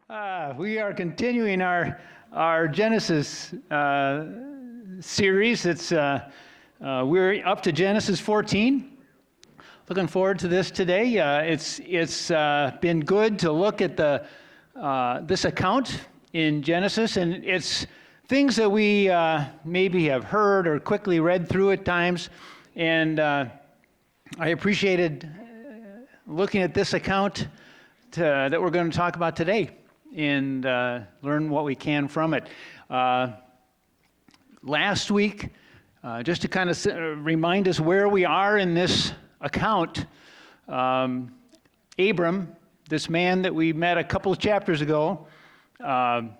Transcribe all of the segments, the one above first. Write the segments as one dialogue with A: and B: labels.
A: We are continuing our Genesis series. We're up to Genesis 14. Looking forward to this today. It's been good to look at this account in Genesis, and it's things that we maybe have heard or quickly read through at times. And I appreciated looking at this account that we're going to talk about today and learn what we can from it. Last week, just to kind of remind us where we are in this account, Abram, this man that we met a couple of chapters ago, and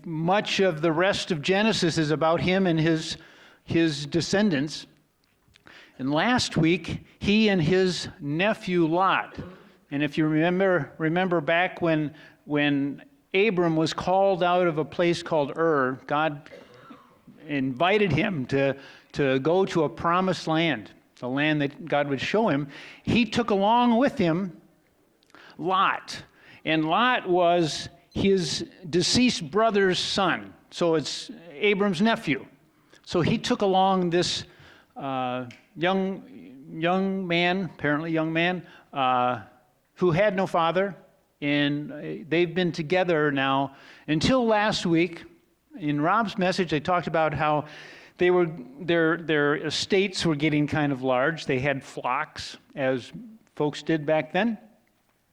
A: much of the rest of Genesis is about him and his descendants. And last week, he and his nephew Lot. And if you remember back when Abram was called out of a place called Ur, God invited him to go to a promised land, the land that God would show him. He took along with him Lot. And Lot was his deceased brother's son. So it's Abram's nephew. So he took along this young man, who had no father, and they've been together now until last week. In Rob's message, they talked about how their estates were getting kind of large. They had flocks, as folks did back then,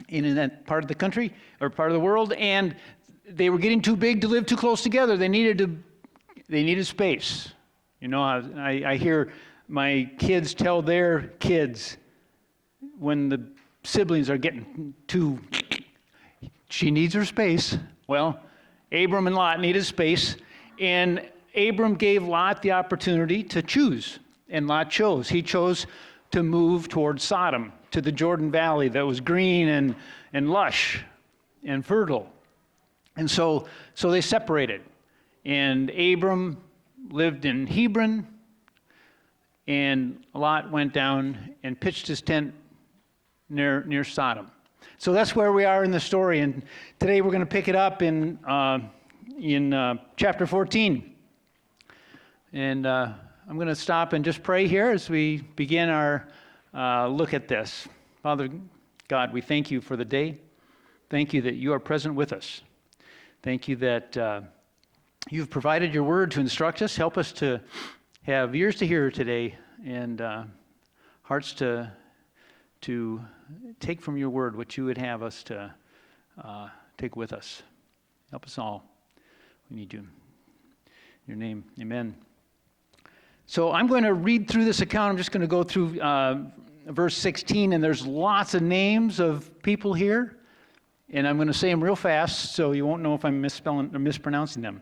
A: in that part of the country or part of the world, and they were getting too big to live too close together. They needed space. You know, I hear my kids tell their kids when the siblings are getting she needs her space. Well, Abram and Lot needed space, and Abram gave Lot the opportunity to choose, and Lot chose. He chose to move towards Sodom, to the Jordan Valley that was green and lush and fertile. And so they separated, and Abram lived in Hebron, and Lot went down and pitched his tent near Sodom. So that's where we are in the story, and today we're going to pick it up in chapter 14. And I'm going to stop and just pray here as we begin our look at this. Father God, we thank you for the day. Thank you that you are present with us. Thank you that you've provided your word to instruct us. Help us to have ears to hear today and hearts to take from your word what you would have us to take with us. Help us all. We need you. In your name, amen. So I'm going to read through this account. I'm just going to go through verse 16, and there's lots of names of people here, and I'm going to say them real fast so you won't know if I'm misspelling or mispronouncing them.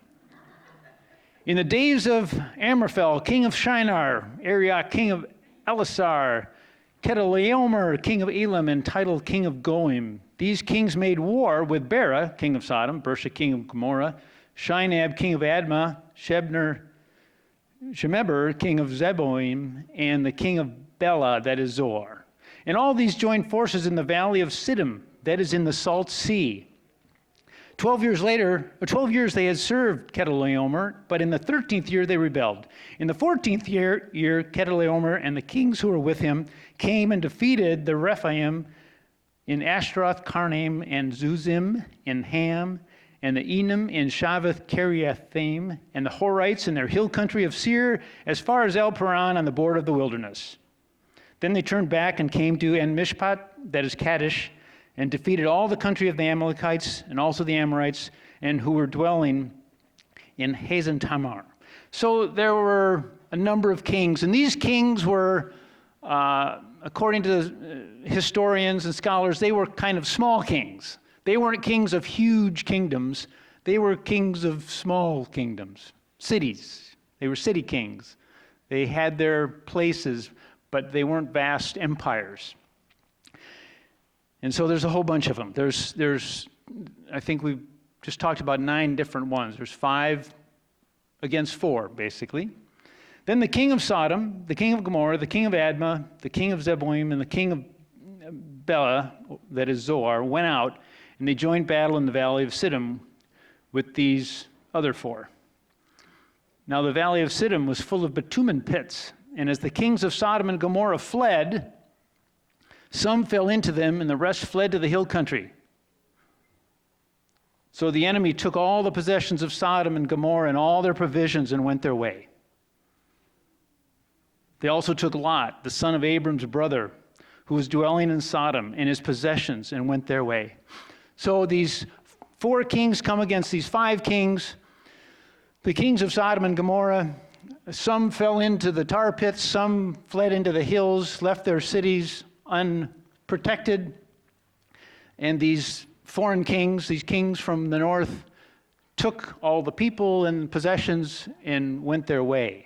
A: In the days of Amraphel, king of Shinar, Arioch, king of Elasar, Chedorlaomer, king of Elam, entitled king of Goim. These kings made war with Bera, king of Sodom, Birsha, king of Gomorrah, Shinab, king of Admah, Shemeber, king of Zeboim, and the king of Bela, that is Zoar. And all these joined forces in the valley of Siddim, that is in the Salt Sea. 12 years they had served Chedorlaomer, but in the 13th year they rebelled. In the 14th year Chedorlaomer and the kings who were with him came and defeated the Rephaim in Ashtaroth, Karnaim, and Zuzim, and Ham, and the Enim in Shavath Kiriathaim, and the Horites in their hill country of Seir, as far as El Paran on the border of the wilderness. Then they turned back and came to En-Mishpat, that is Kadesh, and defeated all the country of the Amalekites and also the Amorites, and who were dwelling in Hazan Tamar. So there were a number of kings, and these kings were, according to historians and scholars, they were kind of small kings. They weren't kings of huge kingdoms. They were kings of small kingdoms, cities. They were city kings. They had their places, but they weren't vast empires. And so there's a whole bunch of them. There's I think we've just talked about 9 different ones. There's 5 against 4, basically. Then the king of Sodom, the king of Gomorrah, the king of Admah, the king of Zeboim, and the king of Bela, that is Zoar, went out and they joined battle in the valley of Siddim with these other 4. Now the valley of Siddim was full of bitumen pits, and as the kings of Sodom and Gomorrah fled, some fell into them, and the rest fled to the hill country. So the enemy took all the possessions of Sodom and Gomorrah and all their provisions and went their way. They also took Lot, the son of Abram's brother, who was dwelling in Sodom, and his possessions, and went their way. So these 4 kings come against these 5 kings. The kings of Sodom and Gomorrah, some fell into the tar pits, some fled into the hills, left their cities unprotected. And these foreign kings, these kings from the north, took all the people and possessions and went their way.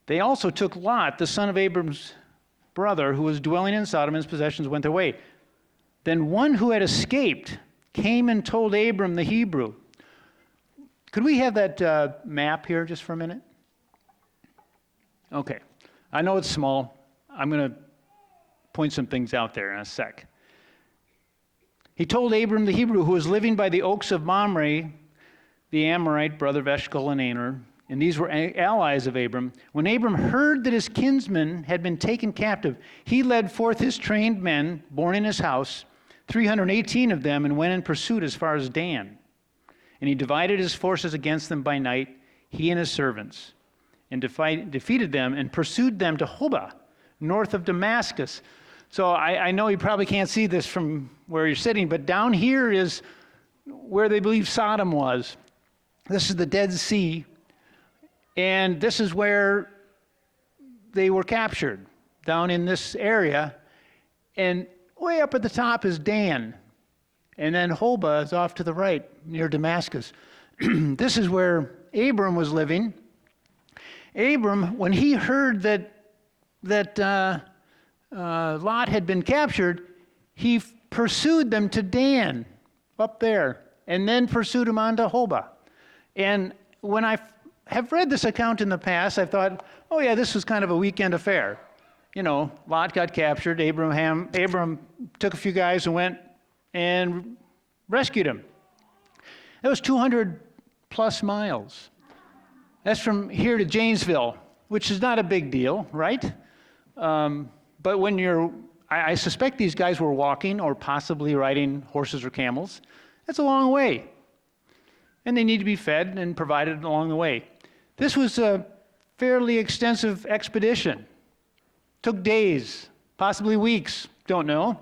A: They also took Lot, the son of Abram's brother, who was dwelling in Sodom, and his possessions went their way. Then one who had escaped came and told Abram the Hebrew. Could we have that map here just for a minute? Okay. I know it's small. I'm going to point some things out there in a sec. He told Abram the Hebrew, who was living by the oaks of Mamre, the Amorite brother of Eshcol and Aner, and these were allies of Abram. When Abram heard that his kinsmen had been taken captive, he led forth his trained men, born in his house, 318 of them, and went in pursuit as far as Dan. And he divided his forces against them by night, he and his servants, and defeated them and pursued them to Hobah, north of Damascus. So I know you probably can't see this from where you're sitting, but down here is where they believe Sodom was. This is the Dead Sea. And this is where they were captured, down in this area. And way up at the top is Dan. And then Hobah is off to the right, near Damascus. This is where Abram was living. Abram, when he heard that Lot had been captured, he pursued them to Dan, up there, and then pursued him on to Hobah. And when I have read this account in the past, I've thought, oh yeah, this was kind of a weekend affair. You know, Lot got captured, Abram took a few guys and went and rescued him. That was 200 plus miles. That's from here to Janesville, which is not a big deal, right? But when I suspect these guys were walking or possibly riding horses or camels. That's a long way. And they need to be fed and provided along the way. This was a fairly extensive expedition. Took days, possibly weeks, don't know.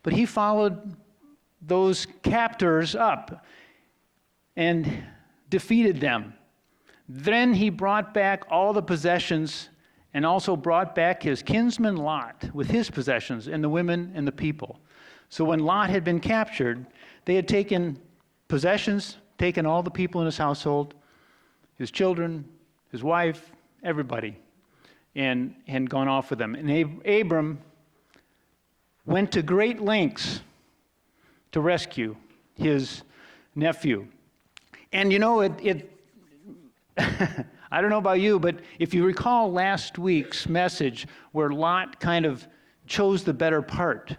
A: But he followed those captors up and defeated them. Then he brought back all the possessions and also brought back his kinsman Lot with his possessions and the women and the people. So when Lot had been captured, they had taken possessions, taken all the people in his household, his children, his wife, everybody, and had gone off with them. And Abram went to great lengths to rescue his nephew. And you know, I don't know about you, but if you recall last week's message where Lot kind of chose the better part,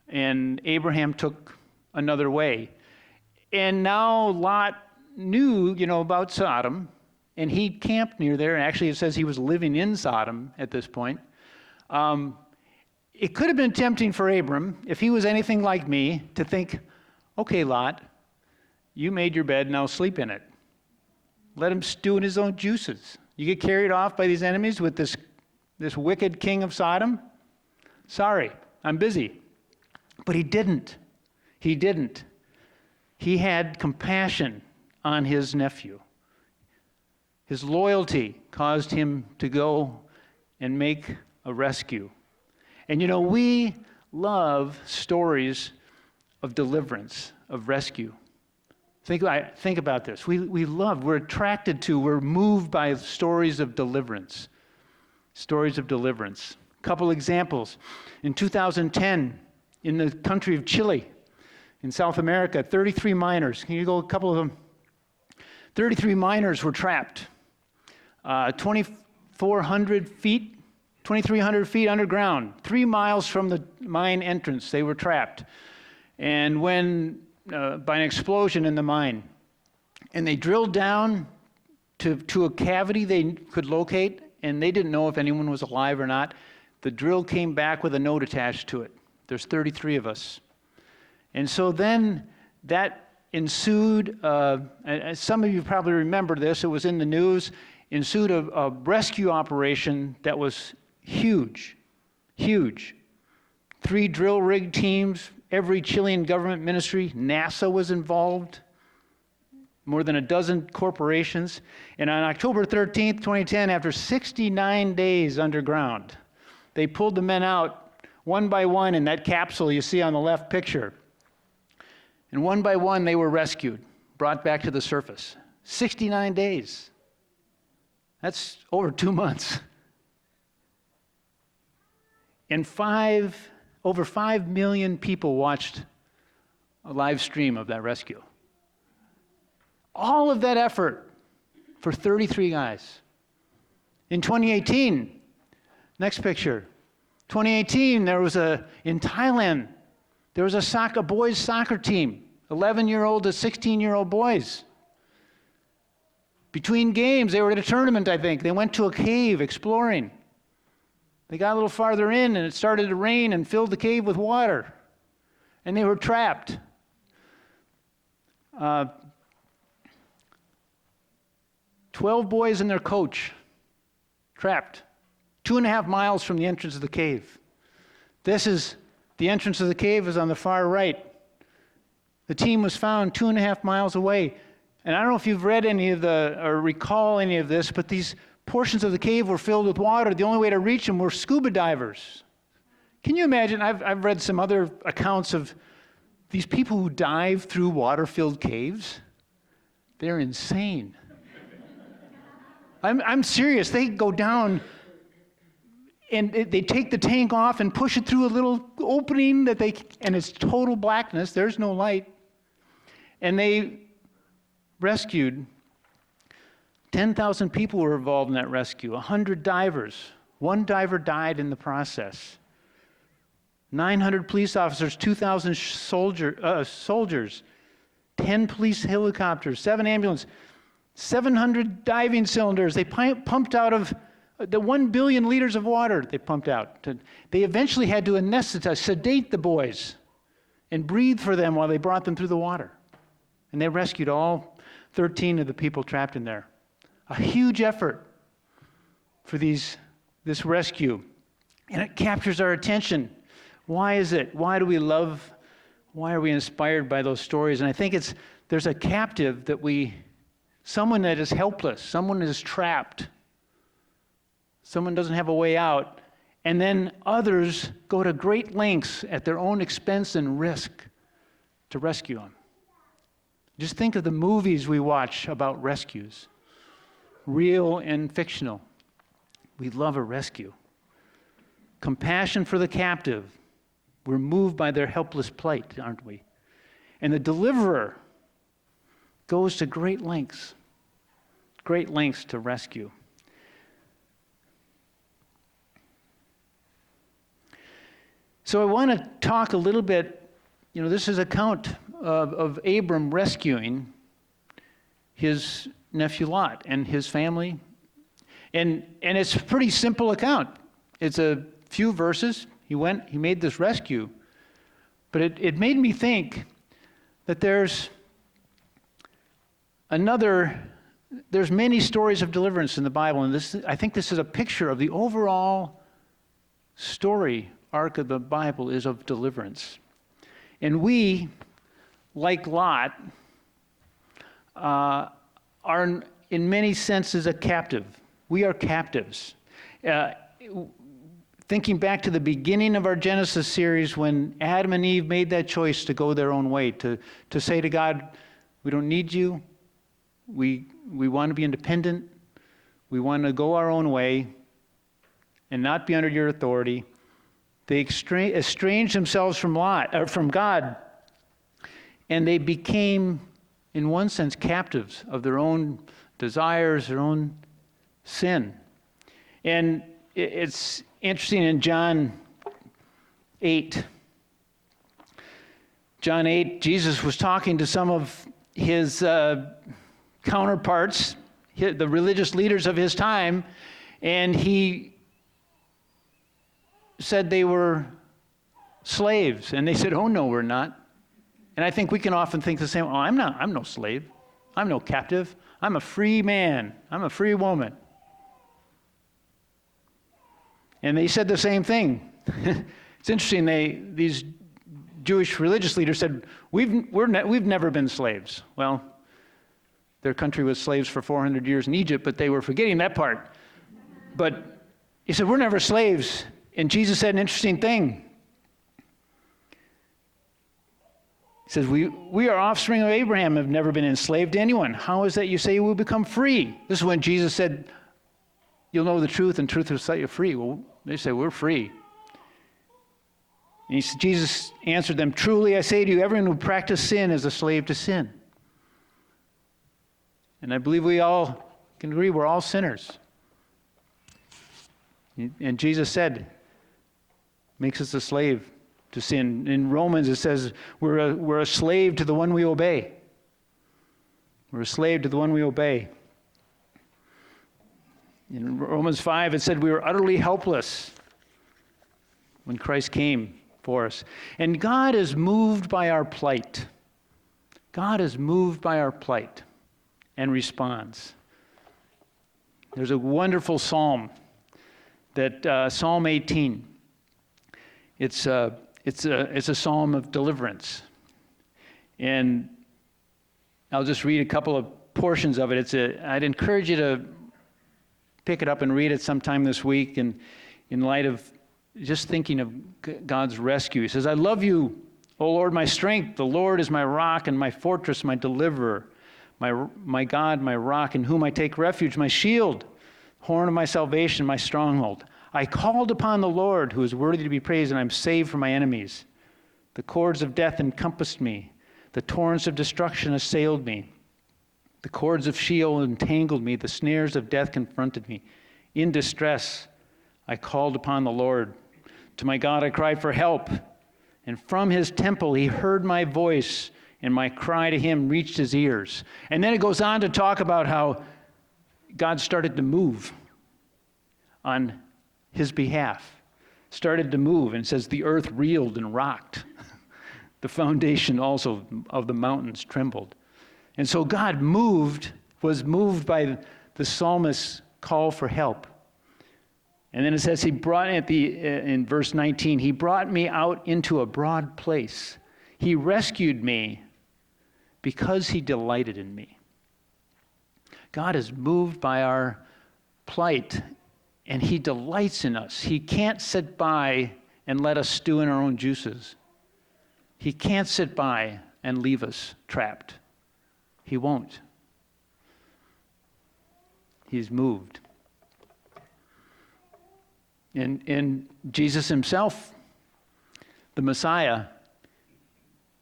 A: and Abraham took another way. And now Lot knew, about Sodom, and he camped near there. And actually, it says he was living in Sodom at this point. It could have been tempting for Abram, if he was anything like me, to think, okay, Lot, you made your bed, now sleep in it. Let him stew in his own juices. You get carried off by these enemies with this wicked king of Sodom? Sorry, I'm busy. But he didn't. He didn't. He had compassion on his nephew. His loyalty caused him to go and make a rescue. And we love stories of deliverance, of rescue. Think about this. We're attracted to, we're moved by stories of deliverance. Stories of deliverance. A couple examples. In 2010, in the country of Chile, in South America, 33 miners. Can you go a couple of them? 33 miners were trapped. 2,400 feet, 2,300 feet underground, 3 miles from the mine entrance. They were trapped. And when, by an explosion in the mine, and they drilled down to a cavity they could locate, and they didn't know if anyone was alive or not. The drill came back with a note attached to it. There's 33 of us. And so then that ensued, some of you probably remember this, it was in the news, ensued a rescue operation that was huge, huge. 3 drill rig teams, every Chilean government ministry, NASA was involved, more than a dozen corporations. And on October 13th, 2010, after 69 days underground, they pulled the men out one by one in that capsule you see on the left picture. And one by one, they were rescued, brought back to the surface. 69 days. That's over 2 months. And over 5 million people watched a live stream of that rescue. All of that effort for 33 guys. In 2018, next picture. 2018, in Thailand, there was a boys soccer team, 11-year-old to 16-year-old boys. Between games, they were at a tournament, I think. They went to a cave exploring. They got a little farther in, and it started to rain and filled the cave with water. And they were trapped. 12 boys and their coach, trapped 2.5 miles from the entrance of the cave. The entrance of the cave is on the far right. The team was found 2.5 miles away. And I don't know if you've read or recall any of this, but these portions of the cave were filled with water. The only way to reach them were scuba divers. Can you imagine? I've read some other accounts of these people who dive through water-filled caves. They're insane. I'm serious. They go down and they take the tank off and push it through a little opening and it's total blackness. There's no light. And they rescued 10,000 people were involved in that rescue, 100 divers. 1 diver died in the process. 900 police officers, 2,000 soldiers, 10 police helicopters, 7 ambulances, 700 diving cylinders. They pumped out of the 1 billion liters of water they pumped out. They eventually had to anesthetize, sedate the boys, and breathe for them while they brought them through the water. And they rescued all 13 of the people trapped in there. A huge effort for this rescue. And it captures our attention. Why is it? Why are we inspired by those stories? And I think there's a captive someone that is helpless, someone that is trapped, someone doesn't have a way out, and then others go to great lengths at their own expense and risk to rescue them. Just think of the movies we watch about rescues, real and fictional. We love a rescue. Compassion for the captive. We're moved by their helpless plight, aren't we? And the deliverer goes to great lengths to rescue. So I want to talk a little bit, this is an account of Abram rescuing his nephew Lot and his family. And it's a pretty simple account. It's a few verses. He made this rescue. But it made me think that there's many stories of deliverance in the Bible, and I think this is a picture of the overall story arc of the Bible is of deliverance. And we, like Lot, are in many senses a captive. We are captives. Thinking back to the beginning of our Genesis series when Adam and Eve made that choice to go their own way, to say to God, we don't need you. We want to be independent. We want to go our own way and not be under your authority. They estranged themselves from God, and they became, in one sense, captives of their own desires, their own sin. And it's interesting in John 8. John 8, Jesus was talking to some of his counterparts, the religious leaders of his time, and he said they were slaves. And they said, oh, no, we're not. And I think we can often think the same, oh, I'm no slave. I'm no captive. I'm a free man. I'm a free woman. And they said the same thing. It's interesting, these Jewish religious leaders said, we've never been slaves. Well, their country was slaves for 400 years in Egypt, but they were forgetting that part. But he said, we're never slaves. And Jesus said an interesting thing. He says, we are offspring of Abraham, have never been enslaved to anyone. How is that you say you will become free? This is when Jesus said, you'll know the truth, and truth will set you free. Well, they say, we're free. And Jesus answered them, truly I say to you, everyone who practices sin is a slave to sin. And I believe we all can agree we're all sinners. And Jesus said, makes us a slave to sin. In Romans it says we're a slave to the one we obey. We're a slave to the one we obey. In Romans 5 it said we were utterly helpless when Christ came for us. And God is moved by our plight. God is moved by our plight and responds. There's a wonderful psalm that Psalm 18. It's a psalm of deliverance, and I'll just read a couple of portions of it. I'd encourage you to pick it up and read it sometime this week, and in light of just thinking of God's rescue. He says, I love you, O Lord, my strength. The Lord is my rock and my fortress, my deliverer, my God, my rock, in whom I take refuge, my shield, horn of my salvation, my stronghold. I called upon the Lord, who is worthy to be praised, and I'm saved from my enemies. The cords of death encompassed me. The torrents of destruction assailed me. The cords of Sheol entangled me. The snares of death confronted me. In distress, I called upon the Lord. To my God, I cried for help. And from his temple, he heard my voice, and my cry to him reached his ears. And then it goes on to talk about how God started to move on his behalf. Started to move, and it says the earth reeled and rocked. The foundation also of the mountains trembled. And so God was moved by the psalmist's call for help. And then it says in verse 19, he brought me out into a broad place. He rescued me because he delighted in me. God is moved by our plight, and he delights in us. He can't sit by and let us stew in our own juices. He can't sit by and leave us trapped. He won't. He's moved. And Jesus himself, the Messiah,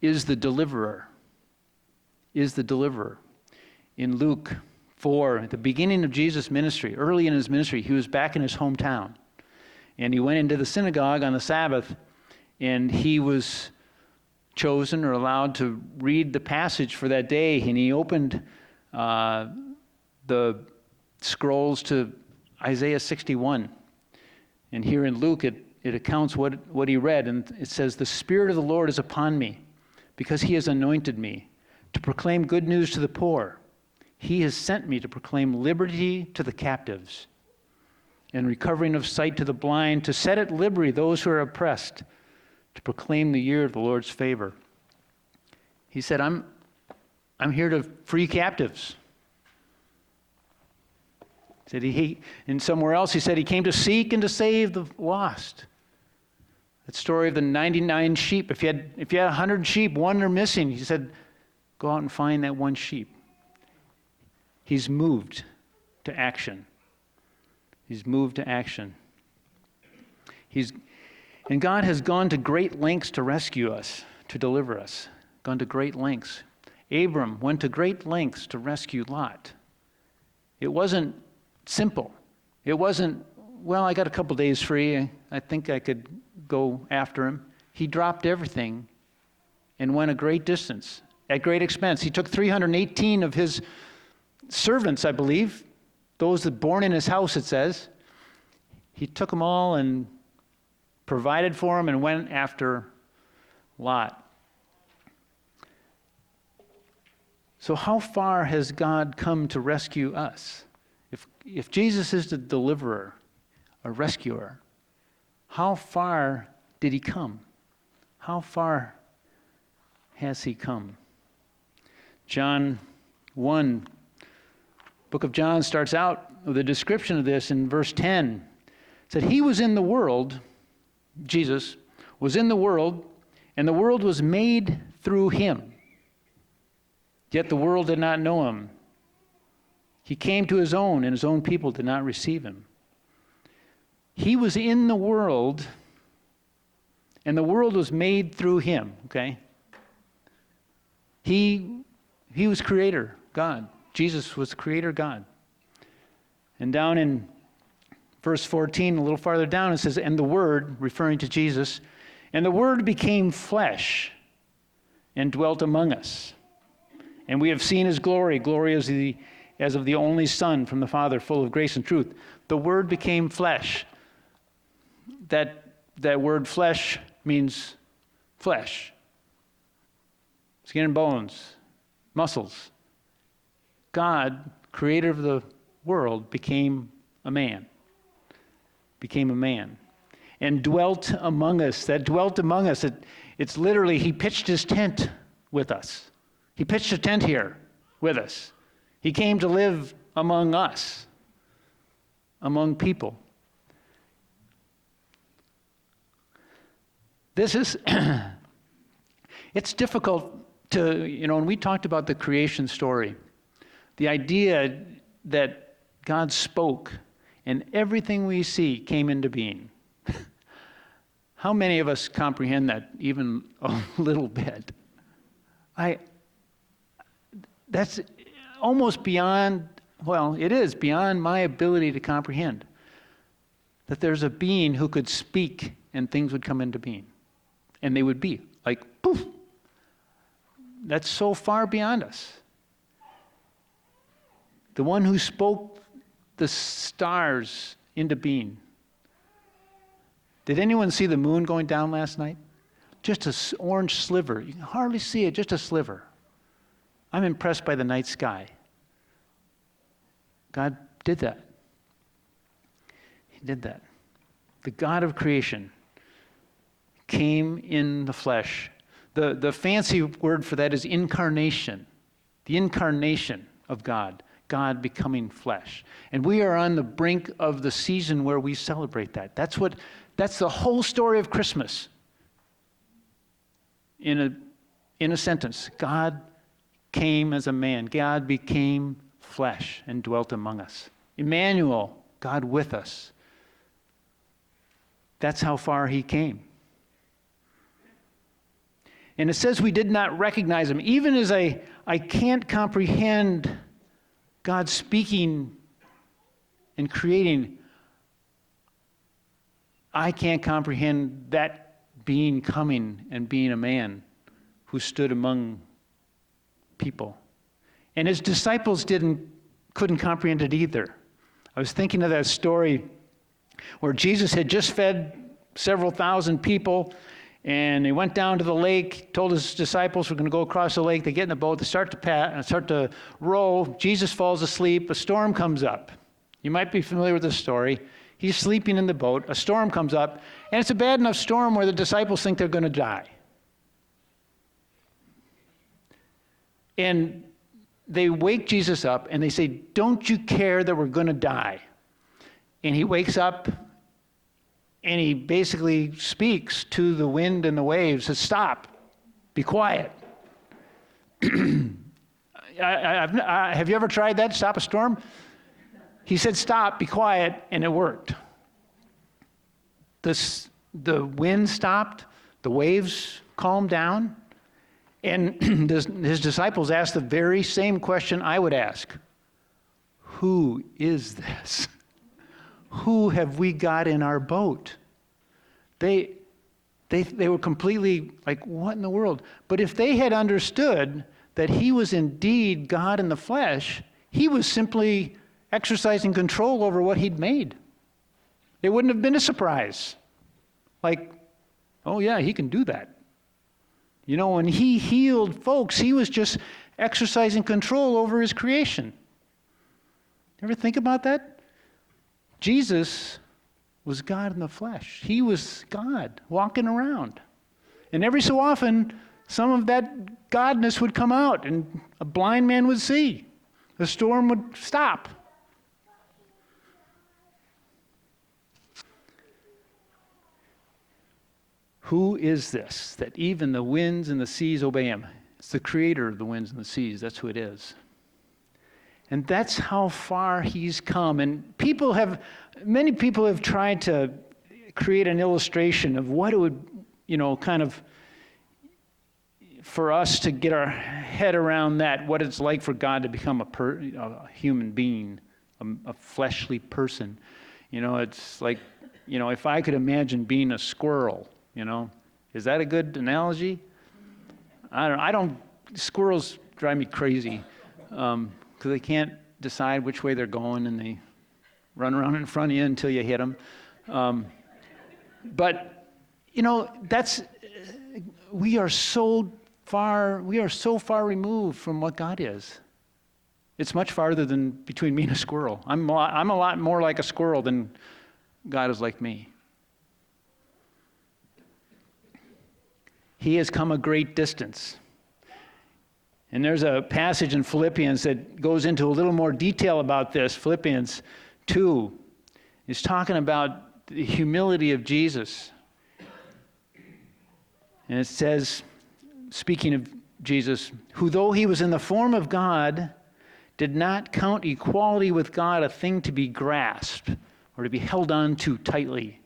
A: is the deliverer. In Luke 4, at the beginning of Jesus' ministry, early in his ministry, he was back in his hometown. And he went into the synagogue on the Sabbath, and he was chosen or allowed to read the passage for that day, and he opened the scrolls to Isaiah 61. And here in Luke, it accounts what he read, and it says, the Spirit of the Lord is upon me, because he has anointed me to proclaim good news to the poor. He has sent me to proclaim liberty to the captives and recovering of sight to the blind, to set at liberty those who are oppressed, to proclaim the year of the Lord's favor. He said, I'm here to free captives. Said and somewhere else he said he came to seek and to save the lost. That story of the 99 sheep. If you had 100 sheep, one are missing. He said, go out and find that one sheep. He's moved to action. He's moved to action. And God has gone to great lengths to rescue us, to deliver us. Gone to great lengths. Abram went to great lengths to rescue Lot. It wasn't simple. It wasn't well, I got a couple days free. I think I could go after him. He dropped everything and went a great distance at great expense. He took 318 of his servants, I believe, those that born in his house, it says. He took them all and provided for them and went after Lot. So how far has God come to rescue us? If Jesus is the deliverer, a rescuer, how far did he come? How far has he come? John 1, book of John starts out with a description of this in verse 10. It said, he was in the world, Jesus was in the world, and the world was made through him. Yet the world did not know him. He came to his own, and his own people did not receive him. He was in the world, and the world was made through him, okay? He was creator, God. Jesus was creator, God. And down in verse 14, a little farther down, it says, and the Word, referring to Jesus, and the Word became flesh and dwelt among us. And we have seen his glory, as of the only Son from the Father, full of grace and truth. The Word became flesh. That word flesh means flesh. Skin and bones, muscles. God, creator of the world, became a man. And dwelt among us. That dwelt among us, it's literally, he pitched his tent with us. He pitched a tent here with us. He came to live among us, among people. This is, it's difficult to, when we talked about the creation story, the idea that God spoke and everything we see came into being. How many of us comprehend that even a little bit? That's almost beyond, it is beyond my ability to comprehend. That there's a being who could speak and things would come into being. And they would be like, poof. That's so far beyond us. The one who spoke the stars into being. Did anyone see the moon going down last night? Just an orange sliver. You can hardly see it, just a sliver. I'm impressed by the night sky. God did that. He did that. The God of creation came in the flesh. The fancy word for that is incarnation. The incarnation of God. God becoming flesh. And we are on the brink of the season where we celebrate that. That's the whole story of Christmas. In a sentence, God came as a man. God became flesh and dwelt among us. Emmanuel, God with us. That's how far he came. And it says we did not recognize him. Even as I can't comprehend God speaking and creating, I can't comprehend that being coming and being a man who stood among people. And his disciples couldn't comprehend it either. I was thinking of that story where Jesus had just fed several thousand people, and he went down to the lake, told his disciples we're going to go across the lake. They get in the boat, they start to row. Jesus falls asleep. A storm comes up. You might be familiar with this story. He's sleeping in the boat. A storm comes up, and it's a bad enough storm where the disciples think they're going to die. And they wake Jesus up, and they say, don't you care that we're going to die? And he wakes up, and he basically speaks to the wind and the waves, says, stop, be quiet. Have you ever tried that, stop a storm? He said, stop, be quiet, and it worked. The wind stopped, the waves calmed down, and his disciples asked the very same question I would ask. Who is this? who have we got in our boat? They were completely like, what in the world? But if they had understood that he was indeed God in the flesh, he was simply exercising control over what he'd made. It wouldn't have been a surprise. Like, oh yeah, he can do that. You know, when he healed folks, he was just exercising control over his creation. Ever think about that? Jesus was God in the flesh. He was God walking around. And every so often, some of that godness would come out and a blind man would see. The storm would stop. Who is this that even the winds and the seas obey him? It's the creator of the winds and the seas. That's who it is. And that's how far he's come. And many people have tried to create an illustration of what it would, kind of, for us to get our head around that, what it's like for God to become a human being, a fleshly person. It's like, if I could imagine being a squirrel, is that a good analogy? Squirrels drive me crazy because they can't decide which way they're going and they run around in front of you until you hit them. But we are so far removed from what God is. It's much farther than between me and a squirrel. I'm a lot more like a squirrel than God is like me. He has come a great distance. And there's a passage in Philippians that goes into a little more detail about this. Philippians 2 is talking about the humility of Jesus. And it says, speaking of Jesus, who though he was in the form of God, did not count equality with God a thing to be grasped or to be held on to tightly.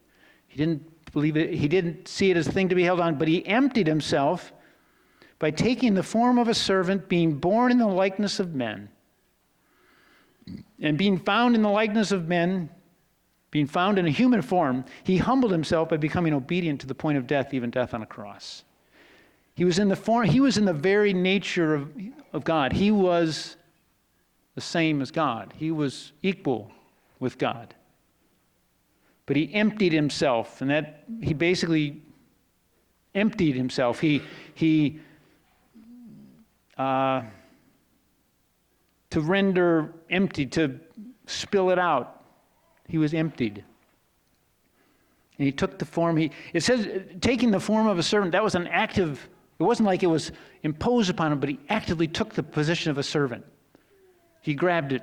A: He didn't believe it. He didn't see it as a thing to be held on, but he emptied himself by taking the form of a servant, being born in the likeness of men. And being found in the likeness of men, being found in a human form, he humbled himself by becoming obedient to the point of death, even death on a cross. He was in the very nature of God. He was the same as God. He was equal with God. But he emptied himself, and that he basically emptied himself. To render empty, to spill it out, he was emptied. And he took the form, it says taking the form of a servant, that was an active, it wasn't like it was imposed upon him, but he actively took the position of a servant. He grabbed it.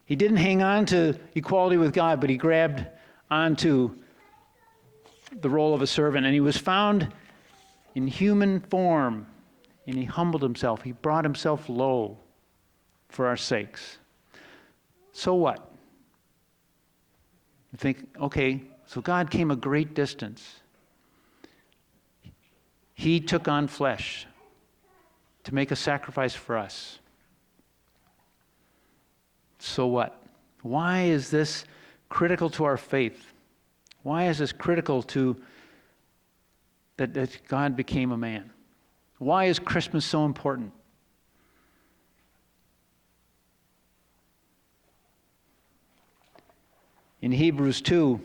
A: He didn't hang on to equality with God, but he grabbed onto the role of a servant. And he was found in human form, and he humbled himself. He brought himself low for our sakes. So what? You think, okay, so God came a great distance. He took on flesh to make a sacrifice for us. So what? Why is this critical to our faith? Why is this critical to that God became a man? Why is Christmas so important? In Hebrews 2,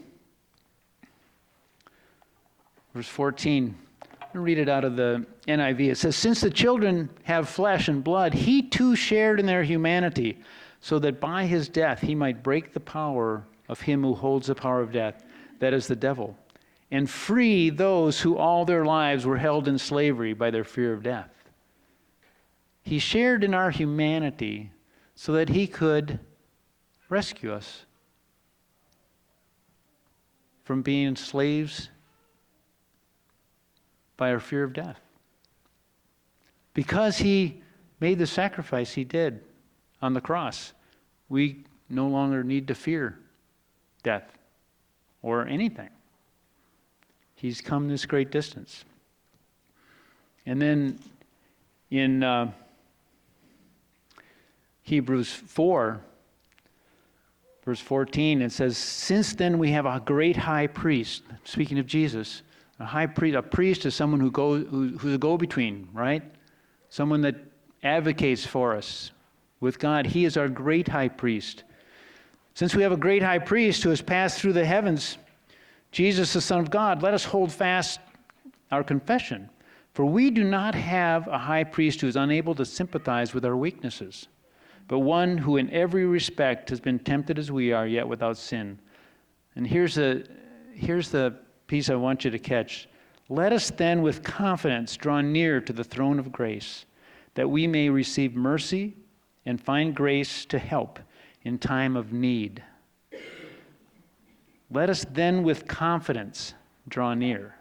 A: verse 14, I'm going to read it out of the NIV. It says, since the children have flesh and blood, he too shared in their humanity, so that by his death he might break the power of him who holds the power of death, that is the devil, and free those who all their lives were held in slavery by their fear of death. He shared in our humanity so that he could rescue us from being slaves by our fear of death. Because he made the sacrifice he did on the cross, we no longer need to fear death or anything. He's come this great distance. And then in Hebrews 4, Verse 14, it says, "Since then we have a great high priest," speaking of Jesus. A priest is someone who's a go-between, right? Someone that advocates for us with God. He is our great high priest. Since we have a great high priest who has passed through the heavens, Jesus, the Son of God, let us hold fast our confession. For we do not have a high priest who is unable to sympathize with our weaknesses, but one who in every respect has been tempted as we are, yet without sin. And here's the piece I want you to catch. Let us then with confidence draw near to the throne of grace, that we may receive mercy and find grace to help in time of need. Let us then with confidence draw near.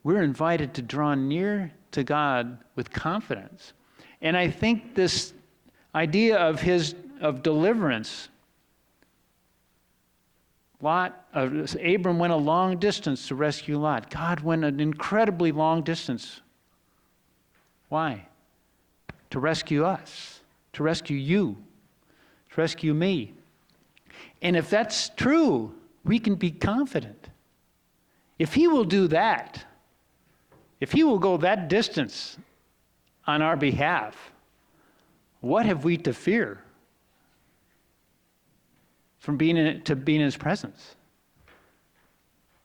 A: We're invited to draw near to God with confidence. And I think this idea of deliverance, Abram went a long distance to rescue Lot. God went an incredibly long distance. Why? To rescue us, to rescue you, to rescue me. And if that's true, we can be confident. If he will do that, if he will go that distance on our behalf, what have we to fear from being in his presence?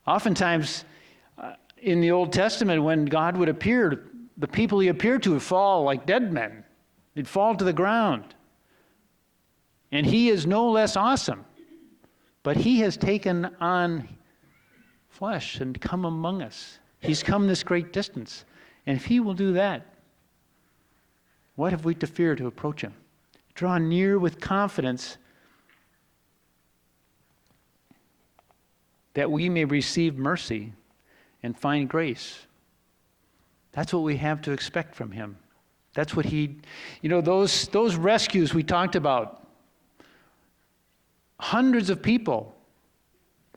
A: Oftentimes, in the Old Testament, when God would appear, the people he appeared to would fall like dead men. They'd fall to the ground. And he is no less awesome, but he has taken on flesh and come among us. He's come this great distance. And if he will do that, what have we to fear to approach him? Draw near with confidence that we may receive mercy and find grace. That's what we have to expect from him. That's what those rescues we talked about, hundreds of people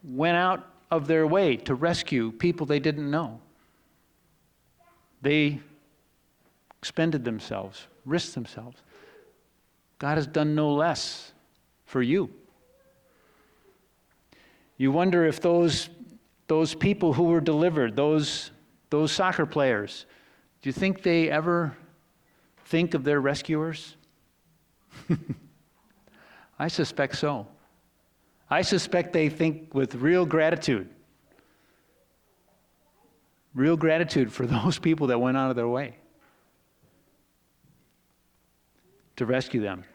A: went out of their way to rescue people they didn't know. They expended themselves, risked themselves. God has done no less for you. You wonder if those people who were delivered, those soccer players, do you think they ever think of their rescuers? I suspect so. I suspect they think with real gratitude for those people that went out of their way to rescue them.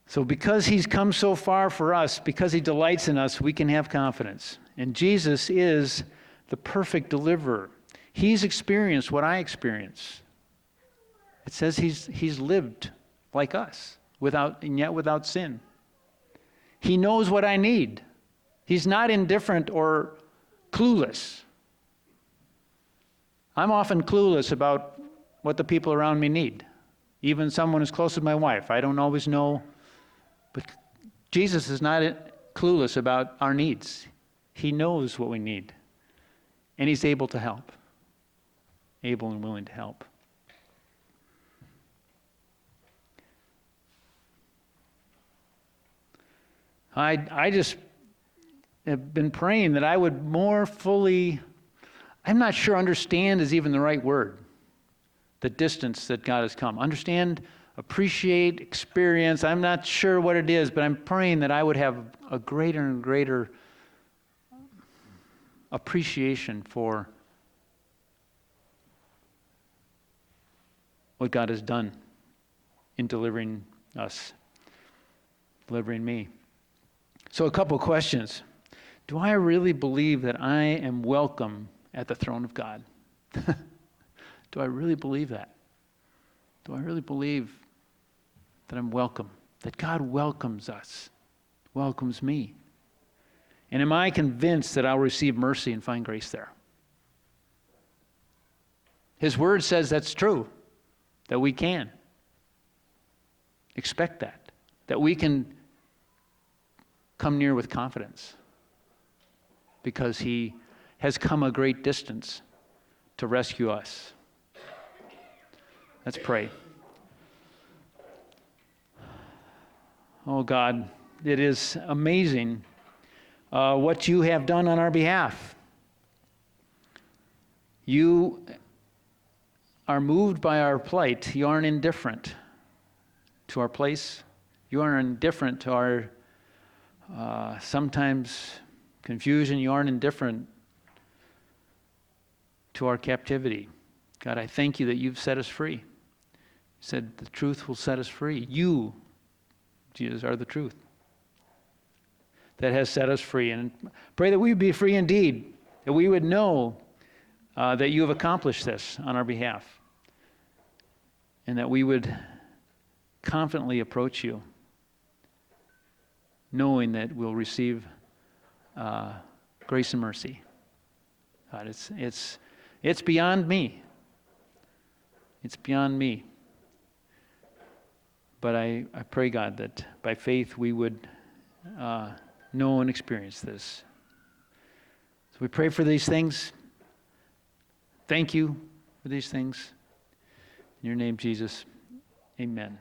A: So because he's come so far for us, because he delights in us, we can have confidence. And Jesus is the perfect deliverer. He's experienced what I experience. It says he's lived like us, and yet without sin. He knows what I need. He's not indifferent or clueless. I'm often clueless about what the people around me need. Even someone as close as my wife, I don't always know. But Jesus is not clueless about our needs. He knows what we need. And he's able to help. Able and willing to help. I just have been praying that I would more fully, I'm not sure understand is even the right word, the distance that God has come. Understand, appreciate, experience, I'm not sure what it is, but I'm praying that I would have a greater and greater appreciation for what God has done in delivering us, delivering me. So a couple questions. Do I really believe that I am welcome at the throne of God? Do I really believe that? Do I really believe that I'm welcome? That God welcomes us, welcomes me? And am I convinced that I'll receive mercy and find grace there? His word says that's true, that we can. Expect that we can come near with confidence because he has come a great distance to rescue us. Let's pray. Oh God, it is amazing what you have done on our behalf. You are moved by our plight. You aren't indifferent to our place. You aren't indifferent to our sometimes confusion. You aren't indifferent to our captivity. God, I thank you that you've set us free. You said the truth will set us free. You, Jesus, are the truth that has set us free. And pray that we would be free indeed, that we would know that you have accomplished this on our behalf, and that we would confidently approach you, knowing that we'll receive grace and mercy. God, it's beyond me. It's beyond me. But I pray, God, that by faith we would know and experience this. So we pray for these things. Thank you for these things. In your name, Jesus, amen.